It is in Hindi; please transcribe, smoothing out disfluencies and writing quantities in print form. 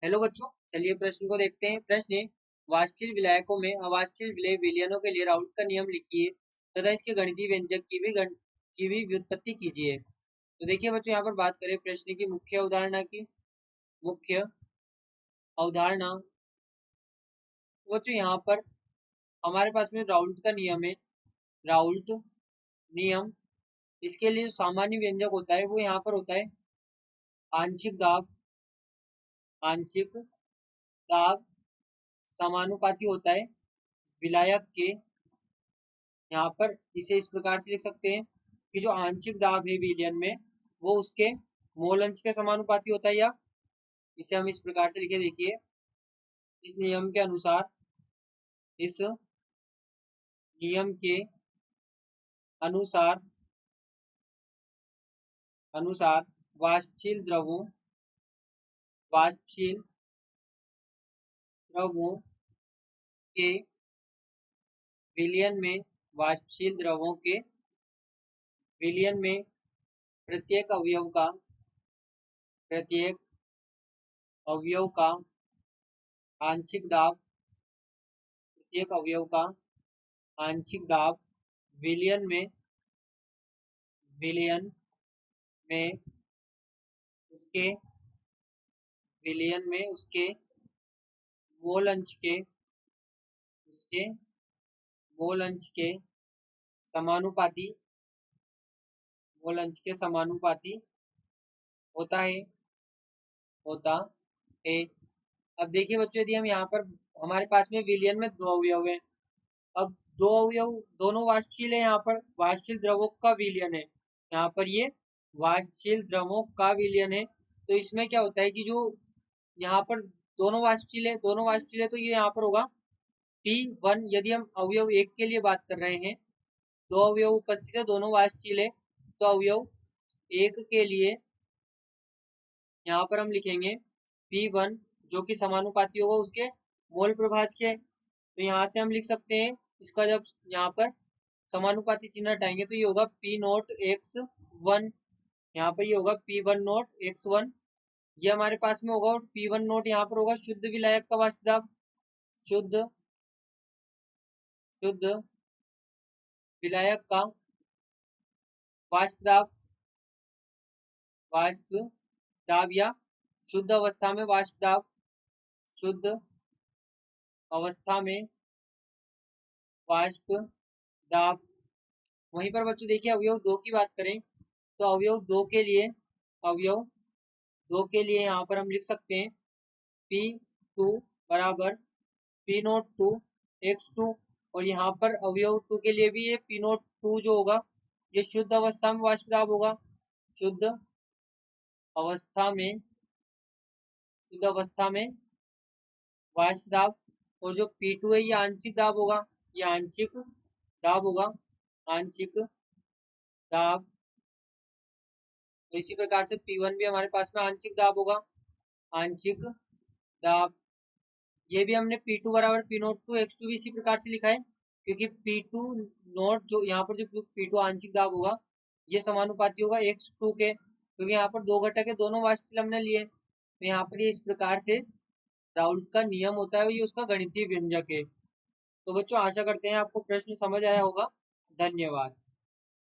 हेलो बच्चों, चलिए प्रश्न को देखते हैं। प्रश्न है, वाष्पशील विलायकों में अवाष्पशील विलेय विलयनों के लिए राउल्ट का नियम लिखिए तथा इसके गणितीय व्यंजक की भी व्युत्पत्ति कीजिए। तो देखिए बच्चों, यहाँ पर बात करें प्रश्न की मुख्य अवधारणा की। मुख्य अवधारणा बच्चों, यहाँ पर हमारे पास में राउल्ट का नियम है। राउल्ट नियम, इसके लिए जो सामान्य व्यंजक होता है वो यहाँ पर होता है आंशिक दाब। आंशिक दाब समानुपाती होता है विलायक के। यहाँ पर इसे इस प्रकार से लिख सकते हैं कि जो आंशिक दाब है विलयन में वो उसके मोल अंश के समानुपाती होता है। या इसे हम इस प्रकार से लिखे, देखिए इस नियम के अनुसार, इस नियम के अनुसार अनुसार वाष्पशील द्रवों के विलयन में वाष्पशील द्रवों के विलयन में प्रत्येक अवयव का आंशिक दाब प्रत्येक अवयव का आंशिक दाब विलयन में उसके मोल अंश के समानुपाती होता है। अब देखिए बच्चों, यदि हम यहाँ पर हमारे पास में विलयन में दो अवयव है। अब दो अवयव दोनों वाष्पशील है। यहाँ पर वाष्पशील द्रवों का विलयन है। यहाँ पर ये वाष्पशील द्रवों का विलयन है। तो इसमें क्या होता है कि जो यहाँ पर दोनों वाष्पशील है तो ये यहाँ पर होगा P1। यदि हम अवयव एक के लिए बात कर रहे हैं, दो अवयव उपस्थित है, दोनों वाष्पशील है, तो अवयव एक के लिए यहाँ पर हम लिखेंगे P1 जो कि समानुपाती होगा उसके मोल प्रभाज के। तो यहाँ से हम लिख सकते हैं, इसका जब यहाँ पर समानुपाती चिन्ह हटाएंगे तो ये होगा P0x1। यहाँ पर ये होगा P1 0x1। ये हमारे पास में होगा। और P1 यहाँ पर होगा शुद्ध विलायक का वाष्प दाब। शुद्ध विलायक का वाष्प दाब या शुद्ध अवस्था में वाष्प दाब। शुद्ध अवस्था में वाष्प दाब। वहीं पर बच्चों देखिए, अवयव दो की बात करें तो अवयव दो के लिए यहाँ पर हम लिख सकते हैं P2 बराबर P02x2। और यहाँ पर अवयव 2 के लिए भी ये P02 जो होगा ये शुद्ध अवस्था में वाष्प दाब होगा। शुद्ध अवस्था में वाष्प दाब। और जो P2 है ये आंशिक दाब होगा। ये आंशिक दाब। तो इसी प्रकार से P1 भी हमारे पास में आंशिक दाब होगा। आंशिक दाब, ये भी हमने P2 बराबर P02x2 भी इसी प्रकार से लिखा है, क्योंकि P2 नोट जो यहाँ पर जो P2 आंशिक दाब होगा ये समानुपाती होगा x2 के, क्योंकि यहाँ पर दो घटक है, दोनों वाष्पशील हमने लिए। तो यहाँ पर ये इस प्रकार से राउल्ट का नियम होता है, ये उसका गणितीय व्यंजक है। तो बच्चों आशा करते हैं आपको प्रश्न समझ आया होगा। धन्यवाद।